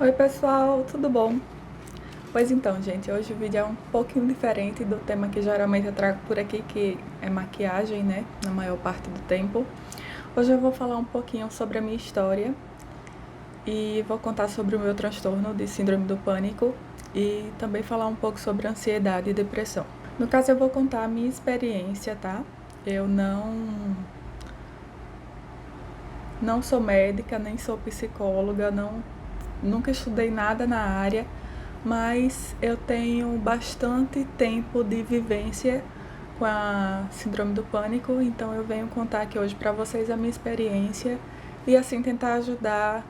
Oi pessoal, tudo bom? Pois então, gente, hoje o vídeo é um pouquinho diferente do tema que geralmente eu trago por aqui, que é maquiagem, né, na maior parte do tempo. Hoje eu vou falar um pouquinho sobre a minha história e vou contar sobre o meu transtorno de síndrome do pânico e também falar um pouco sobre ansiedade e depressão. No caso, eu vou contar a minha experiência, tá? Eu não sou médica, nem sou psicóloga, nunca estudei nada na área, mas eu tenho bastante tempo de vivência com a síndrome do pânico, então eu venho contar aqui hoje para vocês a minha experiência e assim tentar ajudar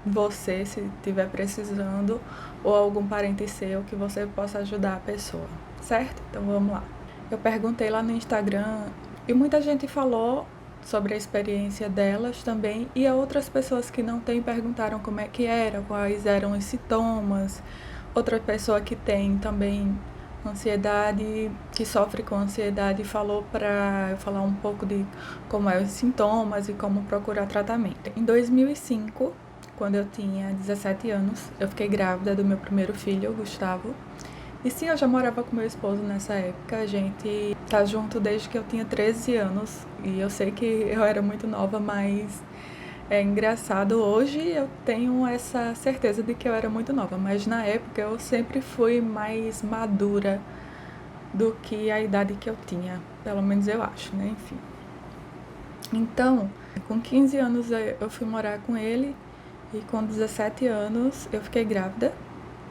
você se estiver precisando ou algum parente seu que você possa ajudar a pessoa, certo? Então vamos lá. Eu perguntei lá no Instagram e muita gente falou sobre a experiência delas também, e outras pessoas que não têm perguntaram como é que era, quais eram os sintomas. Outra pessoa que tem também ansiedade, que sofre com ansiedade, falou para eu falar um pouco de como é os sintomas e como procurar tratamento. Em 2005, quando eu tinha 17 anos, eu fiquei grávida do meu primeiro filho, Gustavo. E sim, eu já morava com meu esposo nessa época, a gente tá junto desde que eu tinha 13 anos. E eu sei que eu era muito nova, mas é engraçado. Hoje eu tenho essa certeza de que eu era muito nova, mas na época eu sempre fui mais madura do que a idade que eu tinha. Pelo menos eu acho, né? Enfim. Então, com 15 anos eu fui morar com ele e com 17 anos eu fiquei grávida.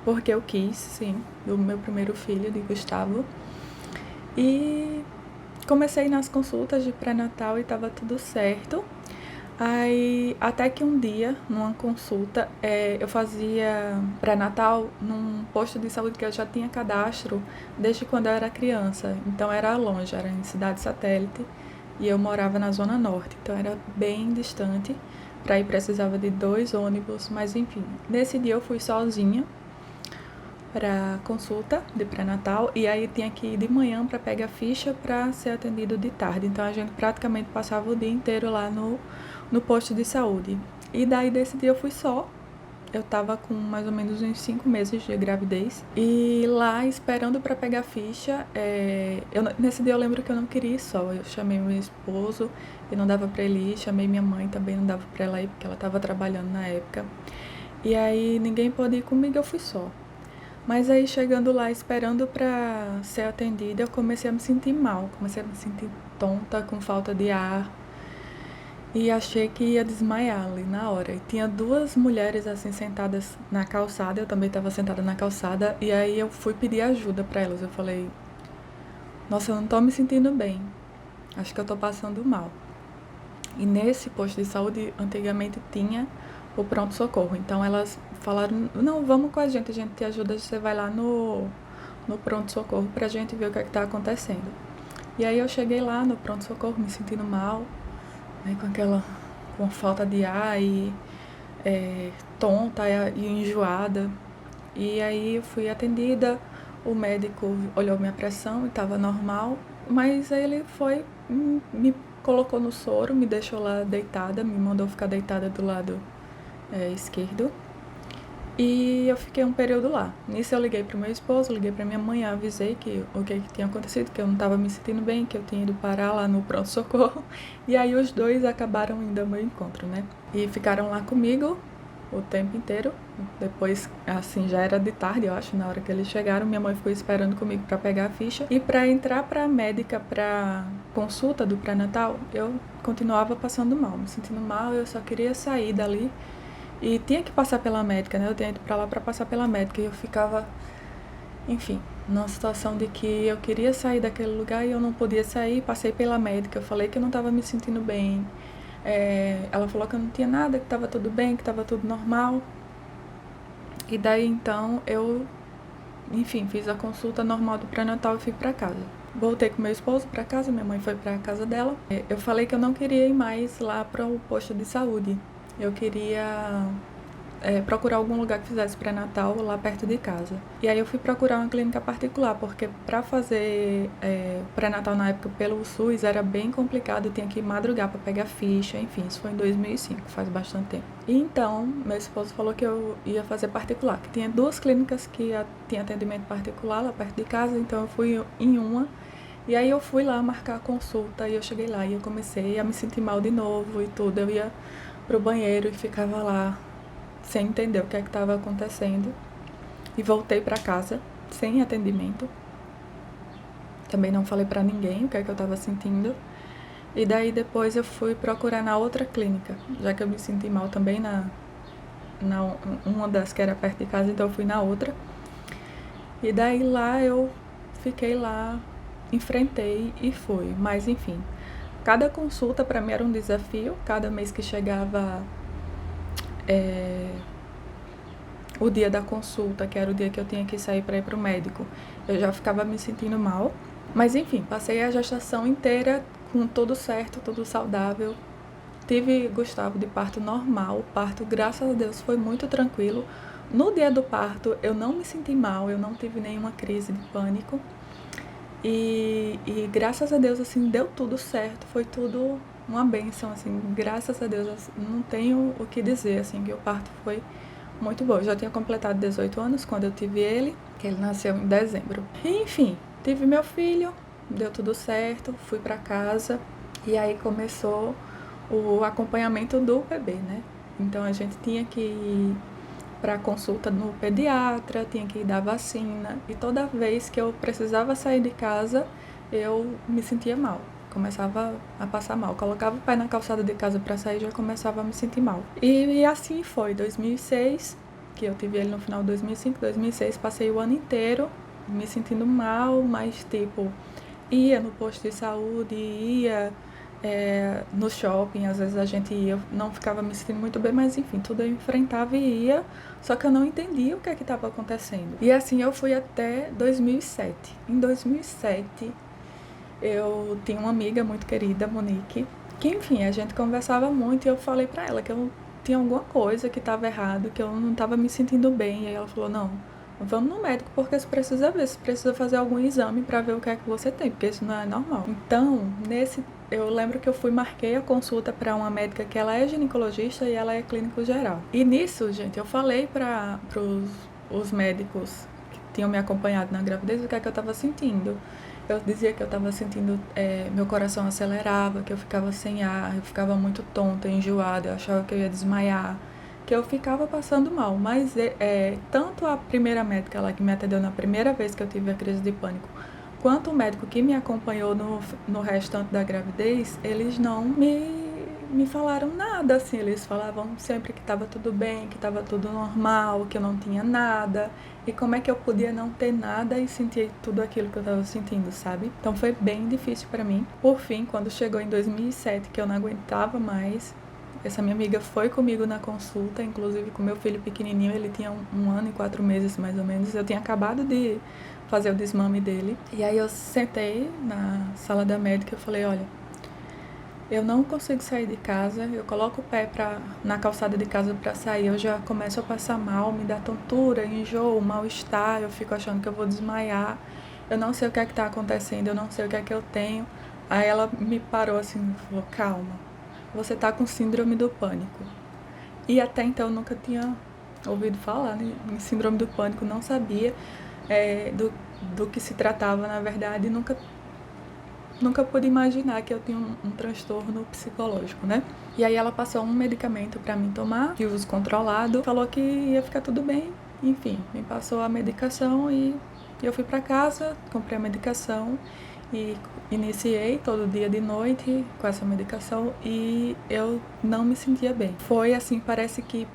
Porque eu quis, sim, do meu primeiro filho, de Gustavo. E comecei nas consultas de pré-natal e estava tudo certo. Aí, até que um dia, numa consulta, eu fazia pré-natal num posto de saúde que eu já tinha cadastro desde quando eu era criança. Então era longe, era em cidade satélite e eu morava na Zona Norte. Então era bem distante. Para ir precisava de 2 ônibus, mas enfim. Nesse dia eu fui sozinha para consulta de pré-natal e aí tinha que ir de manhã para pegar ficha para ser atendido de tarde. Então a gente praticamente passava o dia inteiro lá no posto de saúde. E daí desse dia eu fui só. Eu tava com mais ou menos uns 5 meses de gravidez. E lá esperando para pegar ficha, nesse dia eu lembro que eu não queria ir só. Eu chamei meu esposo e não dava para ele ir. Chamei minha mãe também, não dava para ela ir porque ela tava trabalhando na época. E aí ninguém pôde ir comigo, eu fui só. Mas aí chegando lá, esperando para ser atendida, eu comecei a me sentir mal, comecei a me sentir tonta, com falta de ar. E achei que ia desmaiar ali na hora. E tinha 2 mulheres assim sentadas na calçada, eu também estava sentada na calçada, e aí eu fui pedir ajuda para elas. Eu falei: "Nossa, eu não tô me sentindo bem. Acho que eu tô passando mal". E nesse posto de saúde antigamente tinha o pronto-socorro. Então elas falaram: "Não, vamos com a gente te ajuda, você vai lá no pronto-socorro pra gente ver o que é que tá acontecendo". E aí eu cheguei lá no pronto-socorro me sentindo mal, né, com falta de ar e tonta e enjoada. E aí eu fui atendida, o médico olhou minha pressão e estava normal, mas aí ele foi, me colocou no soro, me deixou lá deitada, me mandou ficar deitada do lado esquerdo. E eu fiquei um período lá. Nisso eu liguei pro meu esposo, liguei pra minha mãe, avisei que o que tinha acontecido, que eu não estava me sentindo bem, que eu tinha ido parar lá no pronto-socorro. E aí os dois acabaram indo ao meu encontro, né? E ficaram lá comigo o tempo inteiro. Depois, assim, já era de tarde, eu acho, na hora que eles chegaram, minha mãe ficou esperando comigo para pegar a ficha. E para entrar para a médica para consulta do pré-natal, eu continuava passando mal, me sentindo mal, eu só queria sair dali. E tinha que passar pela médica, né? Eu tinha ido pra lá pra passar pela médica e eu ficava, enfim, numa situação de que eu queria sair daquele lugar e eu não podia sair. Passei pela médica, eu falei que eu não tava me sentindo bem. Ela falou que eu não tinha nada, que tava tudo bem, que tava tudo normal. E daí então eu, enfim, fiz a consulta normal do pré-natal e fui pra casa. Voltei com meu esposo pra casa, minha mãe foi pra casa dela. Eu falei que eu não queria ir mais lá para o posto de saúde. Eu queria procurar algum lugar que fizesse pré-natal lá perto de casa. E aí eu fui procurar uma clínica particular, porque para fazer pré-natal na época pelo SUS era bem complicado, tinha que madrugar para pegar ficha, enfim, isso foi em 2005, faz bastante tempo. E então, meu esposo falou que eu ia fazer particular, que tinha 2 clínicas que tinha atendimento particular lá perto de casa, então eu fui em uma. E aí eu fui lá marcar a consulta e eu cheguei lá e eu comecei a me sentir mal de novo e tudo. Eu ia pro banheiro e ficava lá sem entender o que é que estava acontecendo. E voltei para casa sem atendimento. Também não falei para ninguém o que é que eu estava sentindo. E daí depois eu fui procurar na outra clínica, já que eu me senti mal também na uma das que era perto de casa, então eu fui na outra. E daí lá eu fiquei lá, enfrentei e fui. Mas enfim, cada consulta para mim era um desafio. Cada mês que chegava o dia da consulta, que era o dia que eu tinha que sair para ir pro médico, eu já ficava me sentindo mal. Mas enfim, passei a gestação inteira com tudo certo, tudo saudável. Tive Gustavo de parto normal. O parto, graças a Deus, foi muito tranquilo. No dia do parto, eu não me senti mal, eu não tive nenhuma crise de pânico. E graças a Deus, assim, deu tudo certo. Foi tudo uma bênção, assim. Graças a Deus, assim, não tenho o que dizer, assim, que o parto foi muito bom. Eu já tinha completado 18 anos quando eu tive ele, que ele nasceu em dezembro. E, enfim, tive meu filho, deu tudo certo, fui pra casa. E aí começou o acompanhamento do bebê, né? Então a gente tinha que ir para consulta no pediatra, tinha que ir dar vacina. E toda vez que eu precisava sair de casa, eu me sentia mal. Começava a passar mal. Colocava o pé na calçada de casa para sair, já começava a me sentir mal. E assim foi. 2006, que eu tive ele no final de 2005, 2006, passei o ano inteiro me sentindo mal, mas tipo, ia no posto de saúde, ia no shopping, às vezes a gente ia, não ficava me sentindo muito bem, mas enfim, tudo eu enfrentava e ia, só que eu não entendia o que é que estava acontecendo. E assim eu fui até 2007. Em 2007, eu tinha uma amiga muito querida, Monique, que enfim, a gente conversava muito e eu falei pra ela que eu tinha alguma coisa que estava errado, que eu não estava me sentindo bem, e aí ela falou, não, vamos no médico porque você precisa ver, você precisa fazer algum exame para ver o que é que você tem, porque isso não é normal. Então, eu lembro que eu marquei a consulta para uma médica que ela é ginecologista e ela é clínico geral. E nisso, gente, eu falei para os médicos que tinham me acompanhado na gravidez o que é que eu estava sentindo. Eu dizia que eu estava sentindo, meu coração acelerava, que eu ficava sem ar, eu ficava muito tonta, enjoada, eu achava que eu ia desmaiar, que eu ficava passando mal. Mas tanto a primeira médica lá que me atendeu na primeira vez que eu tive a crise de pânico, quanto o médico que me acompanhou no restante da gravidez, eles não me falaram nada, assim, eles falavam sempre que estava tudo bem, que estava tudo normal, que eu não tinha nada, e como é que eu podia não ter nada e sentir tudo aquilo que eu estava sentindo, sabe? Então foi bem difícil para mim. Por fim, quando chegou em 2007, que eu não aguentava mais, essa minha amiga foi comigo na consulta, inclusive com meu filho pequenininho, ele tinha 1 ano e 4 meses mais ou menos, eu tinha acabado de fazer o desmame dele. E aí eu sentei na sala da médica e falei, olha, eu não consigo sair de casa, eu coloco o pé na calçada de casa para sair, eu já começo a passar mal, me dá tontura, enjoo, mal-estar, eu fico achando que eu vou desmaiar, eu não sei o que é que tá acontecendo, eu não sei o que é que eu tenho. Aí ela me parou assim e falou, calma, você tá com síndrome do pânico. E até então eu nunca tinha ouvido falar em síndrome do pânico, não sabia do que se tratava, na verdade, nunca pude imaginar que eu tinha um transtorno psicológico, né? E aí ela passou um medicamento pra mim tomar, de uso controlado, falou que ia ficar tudo bem, enfim, me passou a medicação e eu fui pra casa, comprei a medicação e iniciei todo dia de noite com essa medicação e eu não me sentia bem. Foi assim, parece que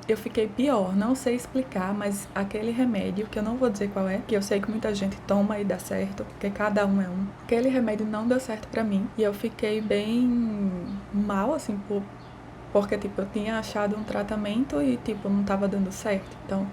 eu fiquei pior, não sei explicar, mas aquele remédio, que eu não vou dizer qual é, que eu sei que muita gente toma e dá certo, porque cada um é um. Aquele remédio não deu certo pra mim e eu fiquei bem mal, assim, porque, tipo, eu tinha achado um tratamento e, tipo, não tava dando certo. Então,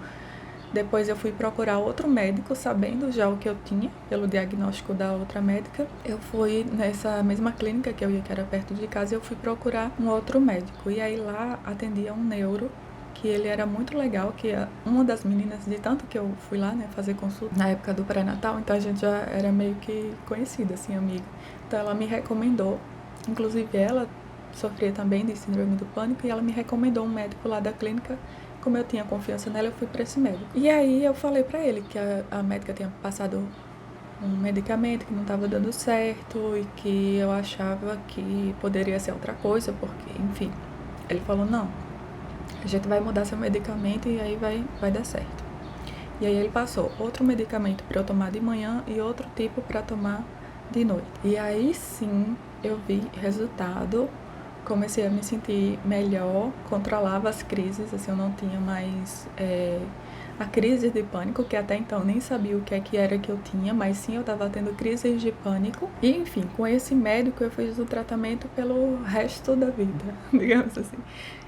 depois eu fui procurar outro médico, sabendo já o que eu tinha, pelo diagnóstico da outra médica. Eu fui nessa mesma clínica que eu ia, que era perto de casa, e eu fui procurar um outro médico. E aí lá atendia um neuro, que ele era muito legal, que uma das meninas, de tanto que eu fui lá, né, fazer consulta na época do pré-natal, então a gente já era meio que conhecida, assim, amiga. Então ela me recomendou, inclusive ela sofria também de síndrome do pânico, e ela me recomendou um médico lá da clínica. Como eu tinha confiança nela, eu fui para esse médico. E aí eu falei para ele que a médica tinha passado um medicamento que não estava dando certo e que eu achava que poderia ser outra coisa, porque, enfim. Ele falou, não, a gente vai mudar seu medicamento e aí vai dar certo. E aí ele passou outro medicamento para eu tomar de manhã e outro tipo para tomar de noite. E aí sim eu vi resultado, comecei a me sentir melhor, controlava as crises, assim, eu não tinha mais a crise de pânico, que até então nem sabia o que é que era que eu tinha, mas sim eu estava tendo crises de pânico. E enfim, com esse médico eu fiz o tratamento pelo resto da vida, digamos assim.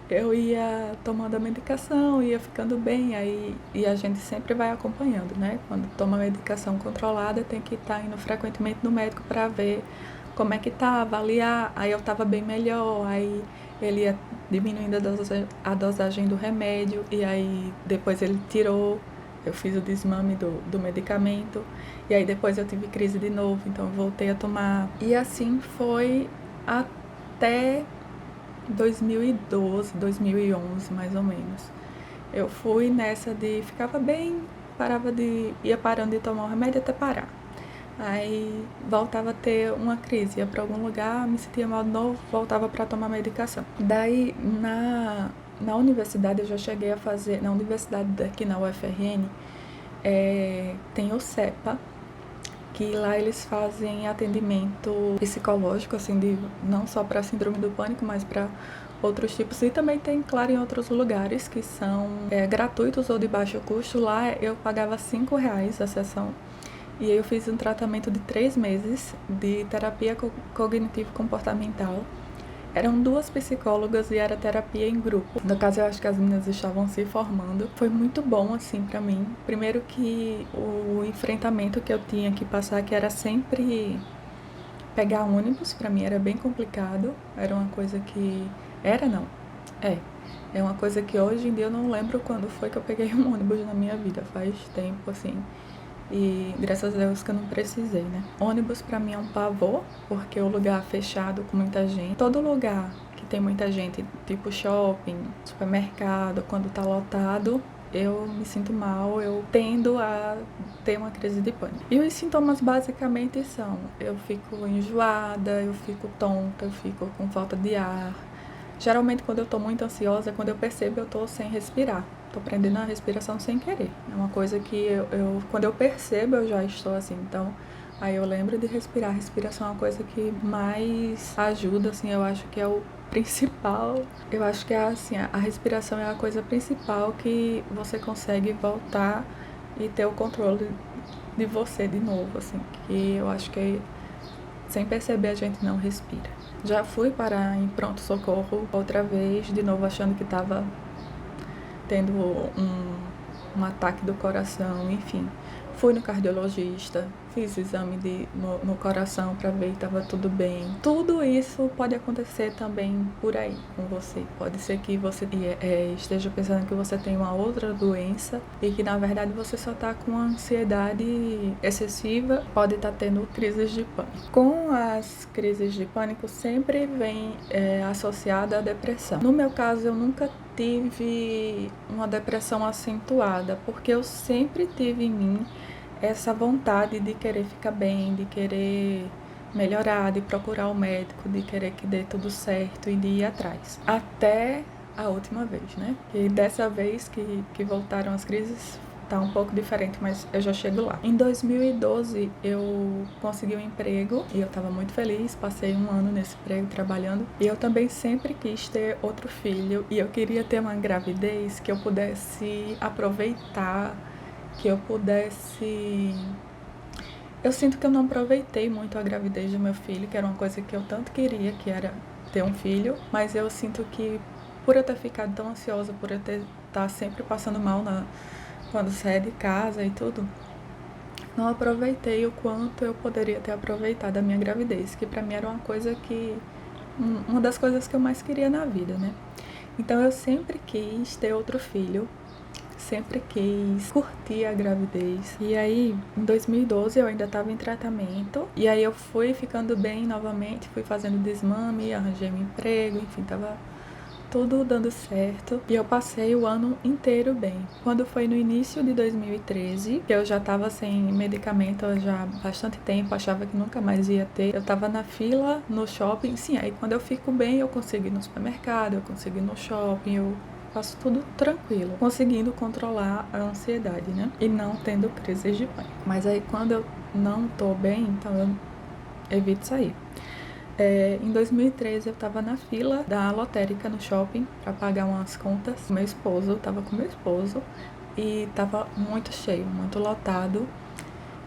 Eu ia tomando a medicação, ia ficando bem, aí, e a gente sempre vai acompanhando, né? Quando toma medicação controlada, tem que estar indo frequentemente no médico para ver como é que tá, avaliar. Aí eu tava bem melhor, aí ele ia diminuindo a dosagem do remédio, e aí depois ele tirou, eu fiz o desmame do medicamento, e aí depois eu tive crise de novo, então eu voltei a tomar. E assim foi até 2012, 2011, mais ou menos. Eu fui nessa de ficava bem, ia parando de tomar o remédio até parar. Aí voltava a ter uma crise, ia para algum lugar, me sentia mal de novo, voltava para tomar medicação. Daí na universidade eu já cheguei a fazer, na universidade daqui na UFRN, tem o CEPA, que lá eles fazem atendimento psicológico, assim, não só para síndrome do pânico, mas para outros tipos. E também tem, claro, em outros lugares que são gratuitos ou de baixo custo. Lá eu pagava R$5 a sessão. E aí eu fiz um tratamento de 3 meses de terapia cognitivo-comportamental. Eram 2 psicólogas e era terapia em grupo. No caso, eu acho que as meninas estavam se formando. Foi muito bom, assim, pra mim. Primeiro que o enfrentamento que eu tinha que passar, que era sempre pegar ônibus, pra mim era bem complicado. Era uma coisa que... Era, não. É uma coisa que hoje em dia eu não lembro quando foi que eu peguei um ônibus na minha vida. Faz tempo, assim. E graças a Deus que eu não precisei, né? Ônibus pra mim é um pavor, porque o lugar fechado com muita gente. Todo lugar que tem muita gente, tipo shopping, supermercado, quando tá lotado, eu me sinto mal, eu tendo a ter uma crise de pânico. E os sintomas basicamente são: eu fico enjoada, eu fico tonta, eu fico com falta de ar. Geralmente quando eu tô muito ansiosa, quando eu percebo eu tô sem respirar. Tô prendendo a respiração sem querer. É uma coisa que quando eu percebo, eu já estou assim. Então, aí eu lembro de respirar. A respiração é uma coisa que mais ajuda, assim, eu acho que é o principal. Eu acho que assim, a respiração é a coisa principal que você consegue voltar e ter o controle de você de novo, assim. Que eu acho que sem perceber a gente não respira. Já fui parar em pronto-socorro outra vez, de novo achando que estava tendo um ataque do coração, enfim. Fui no cardiologista, fiz o exame no coração para ver que estava tudo bem. Tudo isso pode acontecer também por aí com você. Pode ser que você esteja pensando que você tem uma outra doença e que na verdade você só está com ansiedade excessiva, pode estar tendo crises de pânico. Com as crises de pânico sempre vem associada a depressão. No meu caso, eu nunca tive uma depressão acentuada, porque eu sempre tive em mim essa vontade de querer ficar bem, de querer melhorar, de procurar o médico, de querer que dê tudo certo e de ir atrás. Até a última vez, né? E dessa vez que voltaram as crises, tá um pouco diferente, mas eu já chego lá. Em 2012, eu consegui um emprego e eu tava muito feliz, passei 1 ano nesse emprego trabalhando. E eu também sempre quis ter outro filho e eu queria ter uma gravidez que eu pudesse aproveitar, que eu pudesse... Eu sinto que eu não aproveitei muito a gravidez do meu filho, que era uma coisa que eu tanto queria, que era ter um filho, mas eu sinto que por eu ter ficado tão ansiosa, por eu estar sempre passando mal quando saía de casa e tudo, não aproveitei o quanto eu poderia ter aproveitado a minha gravidez, que pra mim era uma das coisas que eu mais queria na vida, né? Então eu sempre quis ter outro filho, sempre quis curtir a gravidez. E aí, em 2012, eu ainda estava em tratamento. E aí eu fui ficando bem novamente, fui fazendo desmame, arranjei um emprego, enfim, tava tudo dando certo. E eu passei o ano inteiro bem. Quando foi no início de 2013, que eu já tava sem medicamento já há bastante tempo, achava que nunca mais ia ter. Eu tava na fila no shopping. Sim, aí quando eu fico bem, eu consigo ir no supermercado, eu consigo ir no shopping, eu faço tudo tranquilo, conseguindo controlar a ansiedade, né? E não tendo crises de pânico. Mas aí quando eu não tô bem, então eu evito sair. Em 2013 eu tava na fila da lotérica no shopping pra pagar umas contas. Meu esposo, tava com meu esposo e tava muito cheio, muito lotado.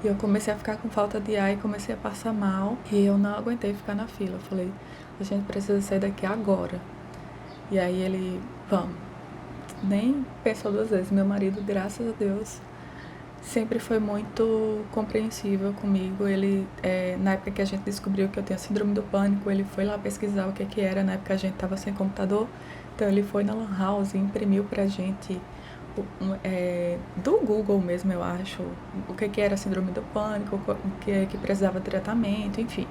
E eu comecei a ficar com falta de ar e comecei a passar mal. E eu não aguentei ficar na fila. Eu falei, a gente precisa sair daqui agora. E aí ele, vamos. Nem pensou duas vezes. Meu marido, graças a Deus, sempre foi muito compreensível comigo. Ele, na época que a gente descobriu que eu tinha síndrome do pânico, ele foi lá pesquisar o que era. Na época a gente tava sem computador, então ele foi na Lan House e imprimiu pra gente, do Google mesmo, eu acho, o que era síndrome do pânico, o que precisava de tratamento, enfim.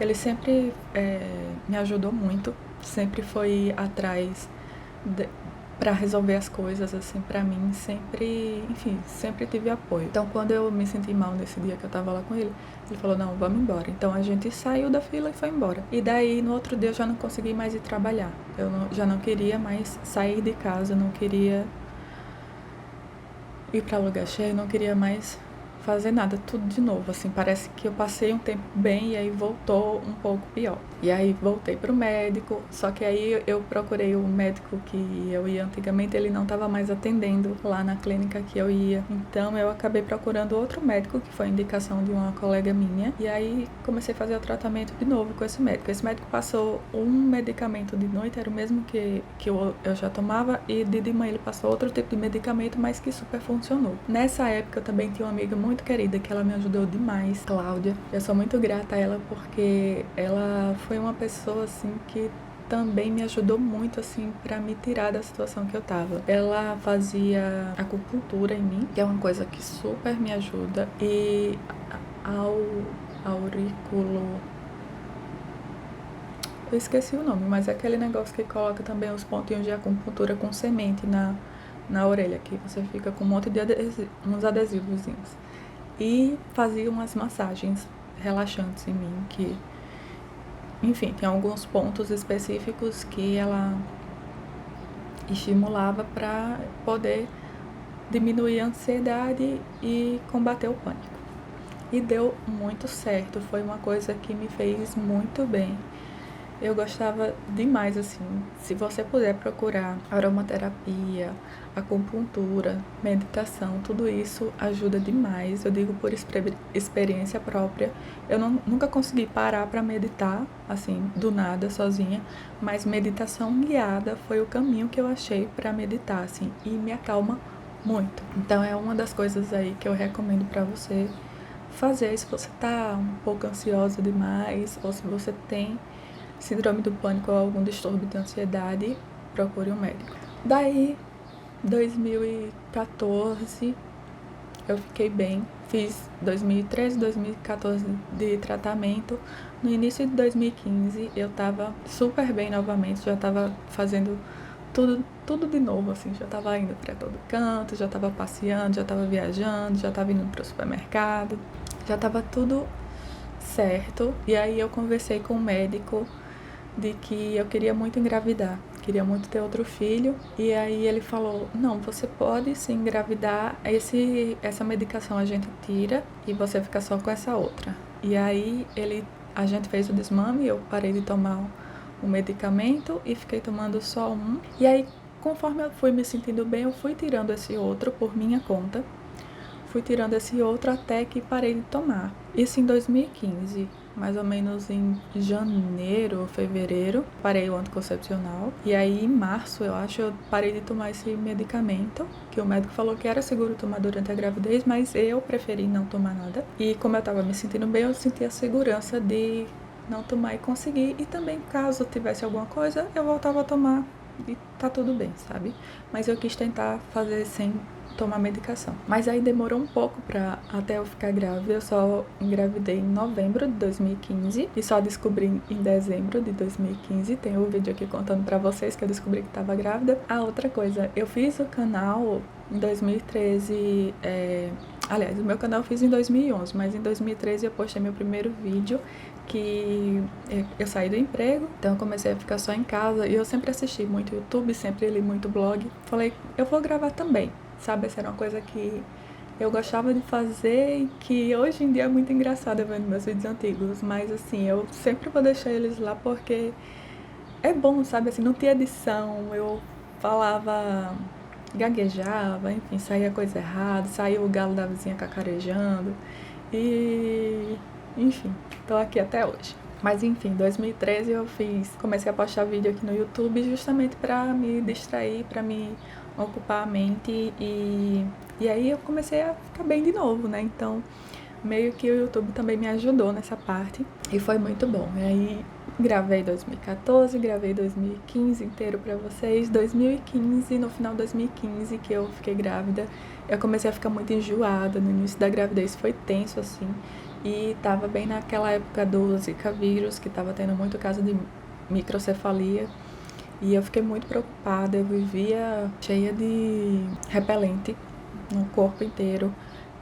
Ele sempre me ajudou muito, sempre foi atrás para resolver as coisas, assim, pra mim, sempre, enfim, sempre tive apoio. Então, quando eu me senti mal nesse dia que eu tava lá com ele falou, não, vamos embora. Então, a gente saiu da fila e foi embora. E daí, no outro dia, eu já não consegui mais ir trabalhar. Eu já não queria mais sair de casa, não queria ir pra lugar cheio, não queria mais fazer nada, tudo de novo, assim, parece que eu passei um tempo bem e aí voltou um pouco pior. E aí voltei pro médico, só que aí eu procurei o médico que eu ia antigamente, ele não estava mais atendendo lá na clínica que eu ia. Então eu acabei procurando outro médico, que foi indicação de uma colega minha, e aí comecei a fazer o tratamento de novo com esse médico. Esse médico passou um medicamento de noite, era o mesmo que eu já tomava, e de manhã ele passou outro tipo de medicamento, mas que super funcionou. Nessa época eu também tinha uma amiga muito querida, que ela me ajudou demais, Cláudia. Eu sou muito grata a ela porque ela foi uma pessoa, assim, que também me ajudou muito, assim, pra me tirar da situação que eu tava. Ela fazia acupuntura em mim, que é uma coisa que super me ajuda, e auriculo... Eu esqueci o nome, mas é aquele negócio que coloca também os pontinhos de acupuntura com semente na orelha, que você fica com um monte de uns adesivozinhos. E fazia umas massagens relaxantes em mim, que, enfim, tem alguns pontos específicos que ela estimulava para poder diminuir a ansiedade e combater o pânico. E deu muito certo, foi uma coisa que me fez muito bem. Eu gostava demais, assim, se você puder procurar aromaterapia, acupuntura, meditação, tudo isso ajuda demais. Eu digo por experiência própria. Eu nunca consegui parar para meditar, assim, do nada, sozinha, mas meditação guiada foi o caminho que eu achei para meditar, assim, e me acalma muito. Então é uma das coisas aí que eu recomendo para você fazer se você tá um pouco ansiosa demais, ou se você tem síndrome do pânico ou algum distúrbio de ansiedade, procure um médico. Daí, 2014, eu fiquei bem. Fiz 2013, 2014 de tratamento. No início de 2015, eu tava super bem novamente, já tava fazendo tudo de novo, assim, já tava indo pra todo canto, já tava passeando, já tava viajando, já tava indo pro supermercado, já tava tudo certo. E aí eu conversei com o médico de que eu queria muito engravidar, queria muito ter outro filho, e aí ele falou, não, você pode se engravidar, essa medicação a gente tira e você fica só com essa outra. E aí a gente fez o desmame, eu parei de tomar o medicamento e fiquei tomando só um, e aí conforme eu fui me sentindo bem, eu fui tirando esse outro por minha conta, fui tirando esse outro até que parei de tomar. Isso em 2015. Mais ou menos em janeiro ou fevereiro, parei o anticoncepcional. E aí, em março, eu acho, eu parei de tomar esse medicamento, que o médico falou que era seguro tomar durante a gravidez, mas eu preferi não tomar nada. E como eu tava me sentindo bem, eu senti a segurança de não tomar e conseguir. E também, caso tivesse alguma coisa, eu voltava a tomar e tá tudo bem, sabe? Mas eu quis tentar fazer sem tomar medicação. Mas aí demorou um pouco até eu ficar grávida. Eu só engravidei em novembro de 2015 e só descobri em dezembro de 2015. Tem um vídeo aqui contando pra vocês que eu descobri que tava grávida. A outra coisa, eu fiz o canal em 2013, aliás, o meu canal eu fiz em 2011, mas em 2013 eu postei meu primeiro vídeo que eu saí do emprego, então eu comecei a ficar só em casa e eu sempre assisti muito YouTube, sempre li muito blog. Falei, eu vou gravar também, sabe? Essa era uma coisa que eu gostava de fazer e que hoje em dia é muito engraçado vendo meus vídeos antigos, mas assim, eu sempre vou deixar eles lá porque é bom, sabe? Assim, não tinha edição, eu falava, gaguejava, enfim, saía coisa errada, saía o galo da vizinha cacarejando e enfim, tô aqui até hoje. Mas enfim, em 2013 eu comecei a postar vídeo aqui no YouTube justamente para me distrair, para me ocupar a mente e aí eu comecei a ficar bem de novo, né? Então, meio que o YouTube também me ajudou nessa parte e foi muito bom. E aí gravei 2014, gravei 2015 inteiro pra vocês. 2015, no final de 2015 que eu fiquei grávida, eu comecei a ficar muito enjoada. No início da gravidez foi tenso assim. E tava bem naquela época do Zika vírus, que tava tendo muito caso de microcefalia. E eu fiquei muito preocupada, eu vivia cheia de repelente no corpo inteiro.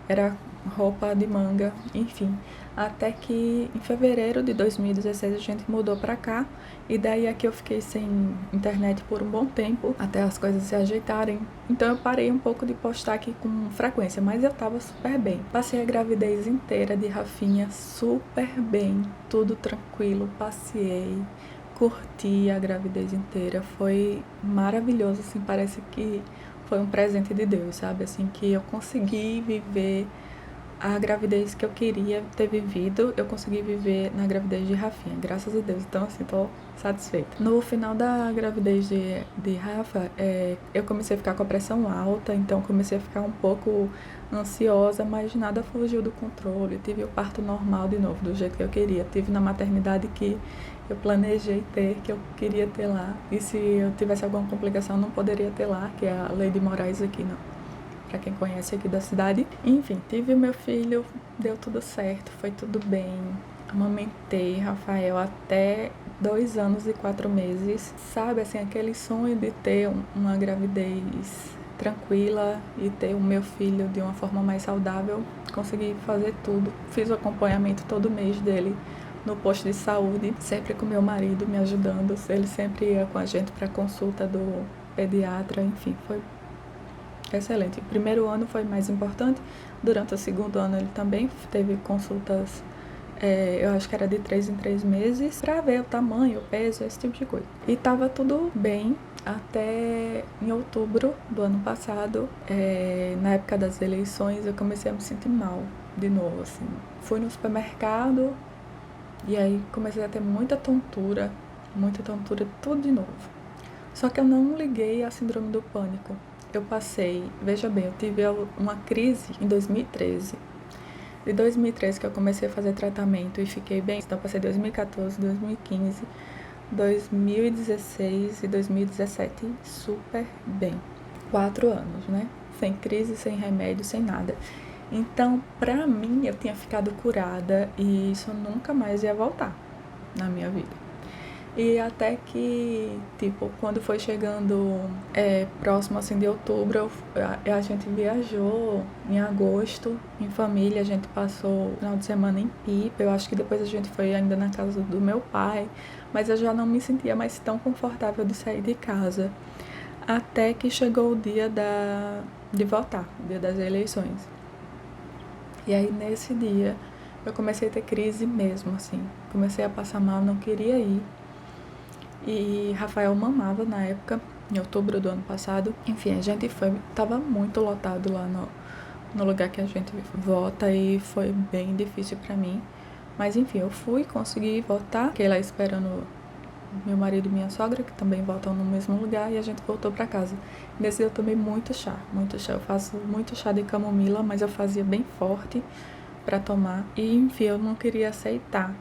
Era roupa de manga, enfim. Até que em fevereiro de 2016 a gente mudou pra cá. E daí aqui eu fiquei sem internet por um bom tempo, até as coisas se ajeitarem. Então eu parei um pouco de postar aqui com frequência, mas eu tava super bem. Passei a gravidez inteira de Rafinha super bem, tudo tranquilo, passeei, curti a gravidez inteira. Foi maravilhoso, assim, parece que foi um presente de Deus, sabe? Assim, que eu consegui viver a gravidez que eu queria ter vivido, eu consegui viver na gravidez de Rafinha, graças a Deus. Então, assim, tô satisfeita. No final da gravidez de Rafa, eu comecei a ficar com a pressão alta, então comecei a ficar um pouco ansiosa, mas nada fugiu do controle. Tive o parto normal de novo, do jeito que eu queria. Tive na maternidade que eu planejei ter, que eu queria ter lá. E se eu tivesse alguma complicação, não poderia ter lá, que é a Lei de Moraes aqui, não. Pra quem conhece aqui da cidade. Enfim, tive o meu filho, deu tudo certo, foi tudo bem. Amamentei Rafael até 2 anos e 4 meses. Sabe, assim, aquele sonho de ter uma gravidez tranquila e ter o meu filho de uma forma mais saudável. Consegui fazer tudo. Fiz o acompanhamento todo mês dele no posto de saúde, sempre com meu marido me ajudando. Ele sempre ia com a gente pra consulta do pediatra, enfim, foi excelente. O primeiro ano foi mais importante. Durante o segundo ano ele também teve consultas, eu acho que era de 3 em 3 meses, pra ver o tamanho, o peso, esse tipo de coisa. E tava tudo bem até em outubro do ano passado, na época das eleições, eu comecei a me sentir mal de novo, assim. Fui no supermercado e aí comecei a ter muita tontura, tudo de novo. Só que eu não liguei à síndrome do pânico. Eu passei, veja bem, eu tive uma crise em 2013. De 2013 que eu comecei a fazer tratamento e fiquei bem. Então eu passei 2014, 2015, 2016 e 2017 super bem. 4 anos, né? Sem crise, sem remédio, sem nada. Então, pra mim, eu tinha ficado curada e isso nunca mais ia voltar na minha vida. E até que, tipo, quando foi chegando próximo, assim, de outubro, a gente viajou em agosto, em família, a gente passou o final de semana em Pipa. Eu acho que depois a gente foi ainda na casa do meu pai, mas eu já não me sentia mais tão confortável de sair de casa. Até que chegou o dia de votar, o dia das eleições. E aí, nesse dia, eu comecei a ter crise mesmo, assim. Comecei a passar mal, não queria ir. E Rafael mamava na época, em outubro do ano passado. Enfim, a gente foi, tava muito lotado lá no lugar que a gente vota e foi bem difícil pra mim. Mas enfim, eu fui, consegui votar. Fiquei lá esperando meu marido e minha sogra, que também votam no mesmo lugar, e a gente voltou pra casa. Nesse dia eu tomei muito chá. Eu faço muito chá de camomila, mas eu fazia bem forte pra tomar. E enfim, eu não queria aceitar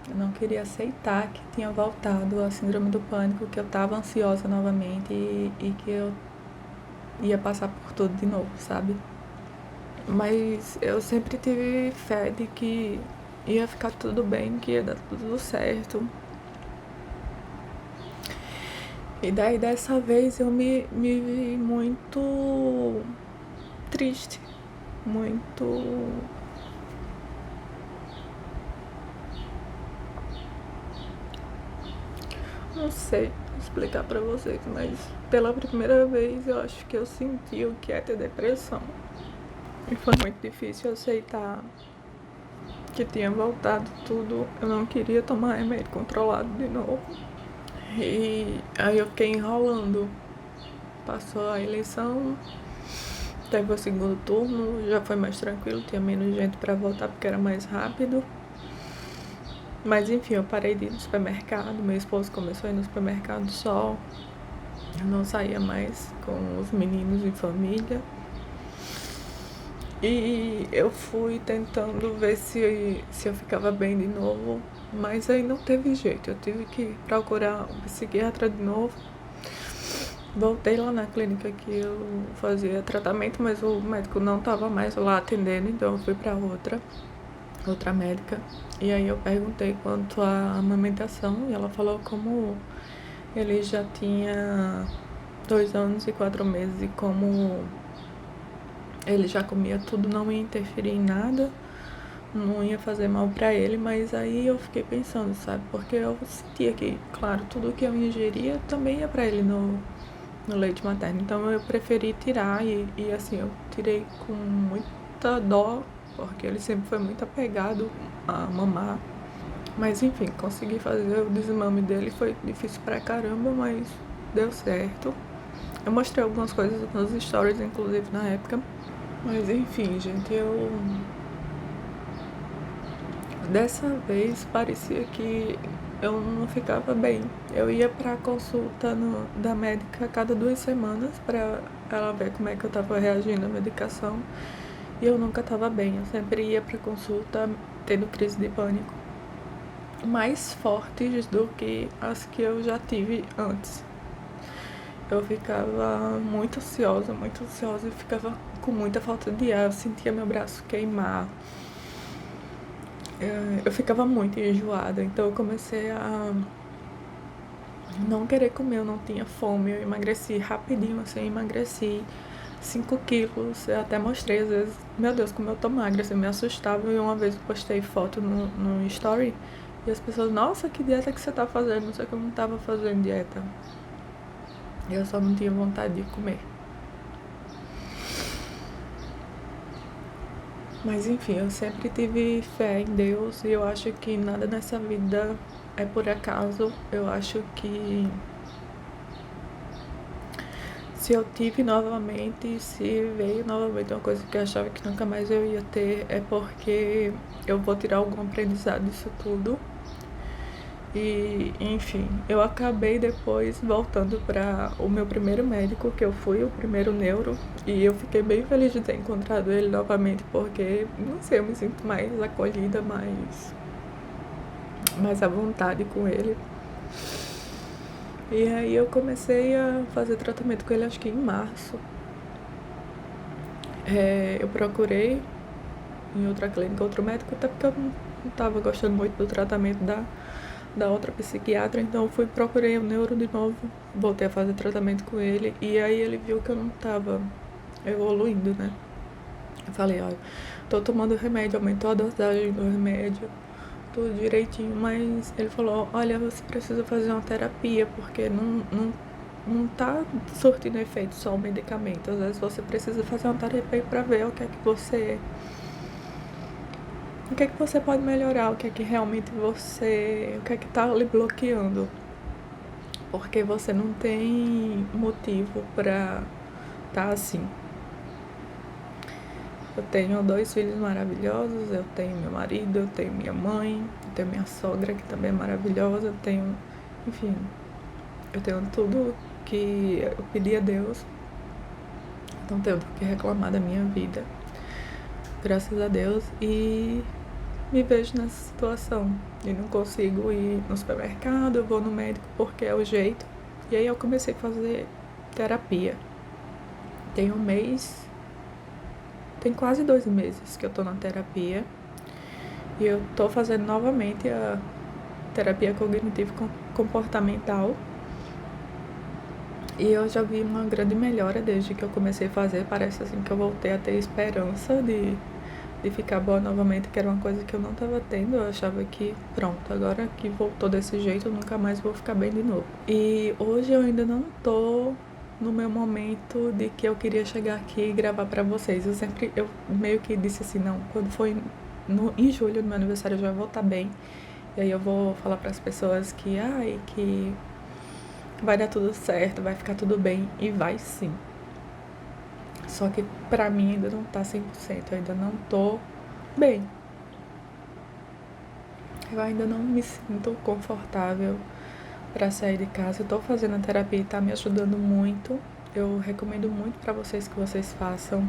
Eu não queria aceitar que tinha voltado a síndrome do pânico, que eu estava ansiosa novamente e que eu ia passar por tudo de novo, sabe? Mas eu sempre tive fé de que ia ficar tudo bem, que ia dar tudo certo. E daí dessa vez eu me vi muito triste, muito. Não sei explicar pra vocês, mas pela primeira vez eu acho que eu senti o que é ter depressão. E foi muito difícil aceitar que tinha voltado tudo. Eu não queria tomar remédio controlado de novo. E aí eu fiquei enrolando. Passou a eleição, teve o segundo turno, já foi mais tranquilo, tinha menos gente pra votar porque era mais rápido. Mas enfim, eu parei de ir no supermercado, meu esposo começou a ir no supermercado só. Eu não saía mais com os meninos em família. E eu fui tentando ver se eu ficava bem de novo, mas aí não teve jeito. Eu tive que procurar um psiquiatra de novo. Voltei lá na clínica que eu fazia tratamento, mas o médico não estava mais lá atendendo, então eu fui para outra médica. E aí eu perguntei quanto à amamentação e ela falou como ele já tinha 2 anos e 4 meses e como ele já comia tudo, não ia interferir em nada, não ia fazer mal pra ele, mas aí eu fiquei pensando, sabe? Porque eu sentia que, claro, tudo que eu ingeria também ia pra ele no leite materno. Então eu preferi tirar e assim, eu tirei com muita dó, porque ele sempre foi muito apegado a mamar. Mas enfim, consegui fazer o desmame dele, foi difícil pra caramba, mas deu certo. Eu mostrei algumas coisas nos stories, inclusive, na época. Mas enfim, gente, dessa vez parecia que eu não ficava bem. Eu ia pra consulta da médica a cada 2 semanas pra ela ver como é que eu tava reagindo à medicação. E eu nunca tava bem. Eu sempre ia pra consulta tendo crise de pânico mais fortes do que as que eu já tive antes. Eu ficava muito ansiosa e ficava com muita falta de ar. Eu sentia meu braço queimar. Eu ficava muito enjoada, então eu comecei a não querer comer, eu não tinha fome, eu emagreci rapidinho, assim, emagreci 5 quilos, eu até mostrei às vezes, meu Deus, como eu tô magra, assim, me assustava, e uma vez eu postei foto no story, e as pessoas, nossa, que dieta que você tá fazendo, não sei que eu não tava fazendo dieta, eu só não tinha vontade de comer. Mas enfim, eu sempre tive fé em Deus e eu acho que nada nessa vida é por acaso. Eu acho que se eu tive novamente, se veio novamente uma coisa que eu achava que nunca mais eu ia ter, é porque eu vou tirar algum aprendizado disso tudo. E, enfim, eu acabei depois voltando para o meu primeiro médico, que eu fui, o primeiro neuro, e eu fiquei bem feliz de ter encontrado ele novamente, porque, não sei, eu me sinto mais acolhida, mais à vontade com ele. E aí eu comecei a fazer tratamento com ele, acho que em março. Eu procurei em outra clínica, outro médico, até porque eu não estava gostando muito do tratamento da outra psiquiatra, então eu procurei o neuro de novo, voltei a fazer tratamento com ele, e aí ele viu que eu não tava evoluindo, né? Eu falei, olha, tô tomando remédio, aumentou a dosagem do remédio, tudo direitinho, mas ele falou, olha, você precisa fazer uma terapia, porque não tá surtindo efeito só o medicamento, às vezes você precisa fazer uma terapia pra ver o que é que você pode melhorar, o que é que realmente o que é que tá lhe bloqueando. Porque você não tem motivo pra tá assim. Eu tenho 2 filhos maravilhosos, eu tenho meu marido, eu tenho minha mãe, eu tenho minha sogra que também é maravilhosa, eu tenho, enfim, eu tenho tudo que eu pedi a Deus. Não tenho do que reclamar da minha vida, graças a Deus. E me vejo nessa situação e não consigo ir no supermercado, eu vou no médico porque é o jeito. E aí eu comecei a fazer terapia. Tem quase 2 meses que eu tô na terapia. E eu tô fazendo novamente a terapia cognitivo-comportamental. E eu já vi uma grande melhora desde que eu comecei a fazer. Parece assim que eu voltei a ter esperança de ficar boa novamente, que era uma coisa que eu não tava tendo. Eu achava que, pronto, agora que voltou desse jeito, eu nunca mais vou ficar bem de novo. E hoje eu ainda não tô no meu momento de que eu queria chegar aqui e gravar pra vocês. Eu meio que disse assim, não, quando foi em julho, no meu aniversário, eu já vou estar bem. E aí eu vou falar pras pessoas que vai dar tudo certo, vai ficar tudo bem. E vai sim. Só que pra mim ainda não tá 100%, eu ainda não tô bem. Eu ainda não me sinto confortável pra sair de casa. Eu tô fazendo a terapia e tá me ajudando muito. Eu recomendo muito pra vocês que vocês façam,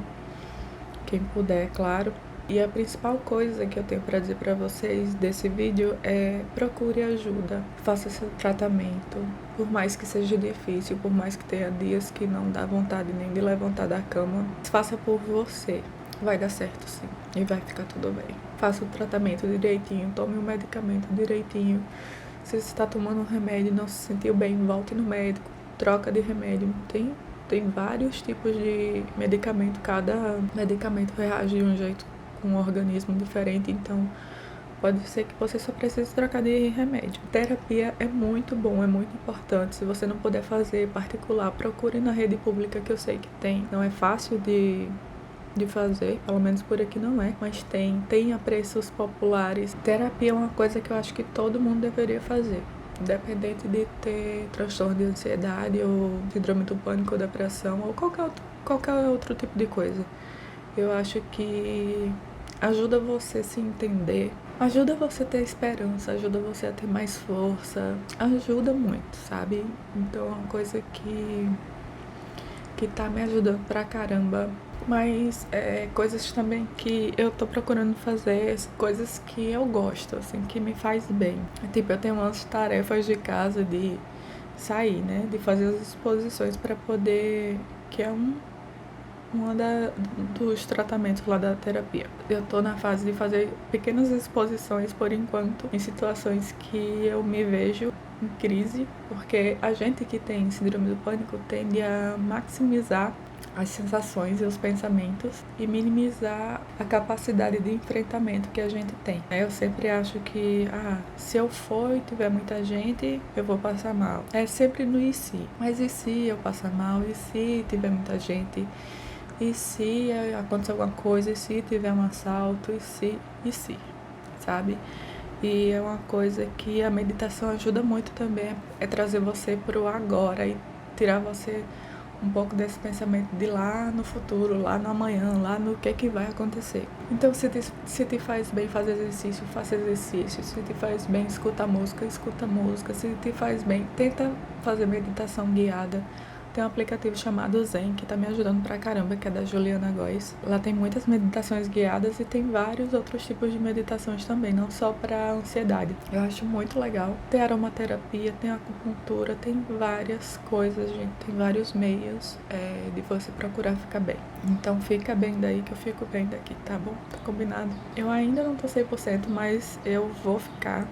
quem puder, claro. E a principal coisa que eu tenho pra dizer pra vocês desse vídeo é: procure ajuda, faça seu tratamento. Por mais que seja difícil, por mais que tenha dias que não dá vontade nem de levantar da cama, faça por você. Vai dar certo sim, e vai ficar tudo bem. Faça o tratamento direitinho, tome o medicamento direitinho. Se você está tomando um remédio e não se sentiu bem, volte no médico, troca de remédio. Tem vários tipos de medicamento, cada medicamento reage de um jeito com um organismo diferente, então pode ser que você só precise trocar de remédio. Terapia é muito bom, é muito importante. Se você não puder fazer particular, procure na rede pública, que eu sei que tem. Não é fácil de fazer, pelo menos por aqui não é, mas tem a preços populares. Terapia é uma coisa que eu acho que todo mundo deveria fazer, independente de ter transtorno de ansiedade ou síndrome do pânico ou depressão ou qualquer outro tipo de coisa. Eu acho que ajuda você a se entender, ajuda você a ter esperança, ajuda você a ter mais força, ajuda muito, sabe? Então é uma coisa que tá me ajudando pra caramba. Mas coisas também que eu tô procurando fazer, coisas que eu gosto, assim, que me faz bem. Tipo, eu tenho umas tarefas de casa de sair, né? De fazer as exposições pra poder... que é dos tratamentos lá da terapia. Eu tô na fase de fazer pequenas exposições por enquanto, em situações que eu me vejo em crise, porque a gente que tem síndrome do pânico tende a maximizar as sensações e os pensamentos e minimizar a capacidade de enfrentamento que a gente tem. Eu sempre acho que, se eu for e tiver muita gente, eu vou passar mal. É sempre no e se. Mas e se eu passar mal? E se tiver muita gente? E se acontecer alguma coisa? E se tiver um assalto? E se, sabe? E é uma coisa que a meditação ajuda muito também, é trazer você pro agora e tirar você um pouco desse pensamento de lá no futuro, lá no amanhã, lá no que vai acontecer. Então, se te faz bem fazer exercício, faça exercício. Se te faz bem escuta música, escuta música. Se te faz bem, tenta fazer meditação guiada. Tem um aplicativo chamado Zen, que tá me ajudando pra caramba, que é da Juliana Góes. Lá tem muitas meditações guiadas e tem vários outros tipos de meditações também, não só pra ansiedade. Eu acho muito legal. Tem aromaterapia, tem acupuntura, tem várias coisas, gente. Tem vários meios de você procurar ficar bem. Então fica bem daí que eu fico bem daqui, tá bom? Tá combinado? Eu ainda não tô 100%, mas eu vou ficar.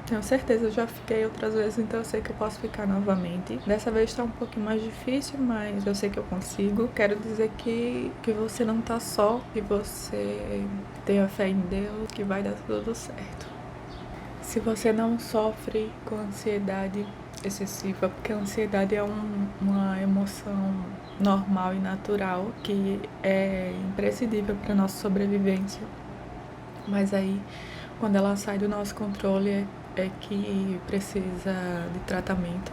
Tenho certeza, eu já fiquei outras vezes, então eu sei que eu posso ficar novamente. Dessa vez tá um pouquinho mais difícil, mas eu sei que eu consigo. Quero dizer que você não tá só, que você tenha fé em Deus, que vai dar tudo certo. Se você não sofre com ansiedade excessiva, porque a ansiedade é uma emoção normal e natural que é imprescindível para nossa sobrevivência. Mas aí, quando ela sai do nosso controle, é que precisa de tratamento.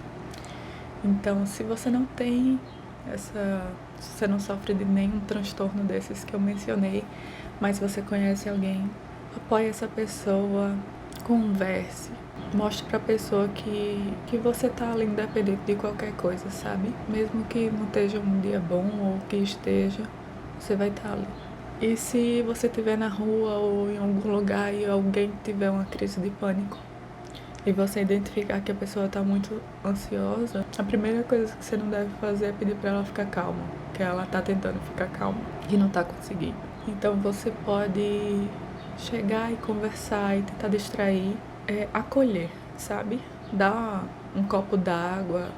Então, se você não tem se você não sofre de nenhum transtorno desses que eu mencionei, mas você conhece alguém, apoie essa pessoa, converse, mostre pra pessoa que você tá ali independente de qualquer coisa, sabe? Mesmo que não esteja um dia bom ou que esteja, você vai estar ali. E se você estiver na rua ou em algum lugar e alguém tiver uma crise de pânico e você identificar que a pessoa está muito ansiosa, a primeira coisa que você não deve fazer é pedir para ela ficar calma, que ela está tentando ficar calma e não está conseguindo. Então você pode chegar e conversar e tentar distrair, acolher, sabe? Dá um copo d'água,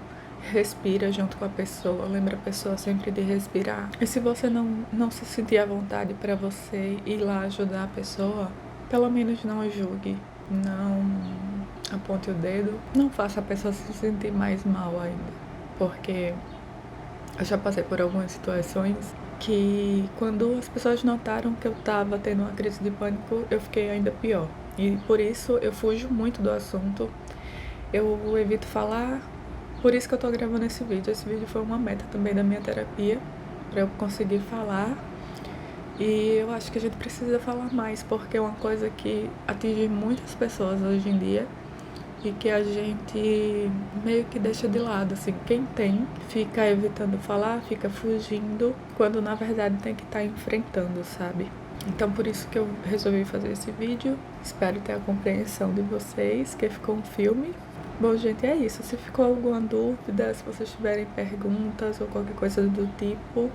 respira junto com a pessoa, lembra a pessoa sempre de respirar. E se você não se sentir à vontade para você ir lá ajudar a pessoa, pelo menos não julgue, não aponte o dedo, não faça a pessoa se sentir mais mal ainda. Porque eu já passei por algumas situações que quando as pessoas notaram que eu tava tendo uma crise de pânico, eu fiquei ainda pior. E por isso eu fujo muito do assunto, eu evito falar. Por isso que eu tô gravando esse vídeo. Esse vídeo foi uma meta também da minha terapia, pra eu conseguir falar. E eu acho que a gente precisa falar mais, porque é uma coisa que atinge muitas pessoas hoje em dia e que a gente meio que deixa de lado, assim. Quem tem fica evitando falar, fica fugindo, quando na verdade tem que estar enfrentando, sabe? Então por isso que eu resolvi fazer esse vídeo. Espero ter a compreensão de vocês, que ficou um filme. Bom, gente, é isso. Se ficou alguma dúvida, se vocês tiverem perguntas ou qualquer coisa do tipo,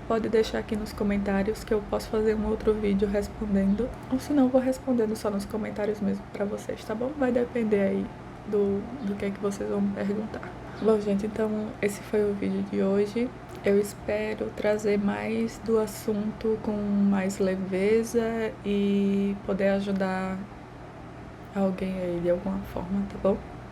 pode deixar aqui nos comentários que eu posso fazer um outro vídeo respondendo. Ou se não, vou respondendo só nos comentários mesmo pra vocês, tá bom? Vai depender aí do que é que vocês vão me perguntar. Bom, gente, então esse foi o vídeo de hoje. Eu espero trazer mais do assunto com mais leveza e poder ajudar alguém aí de alguma forma, tá bom?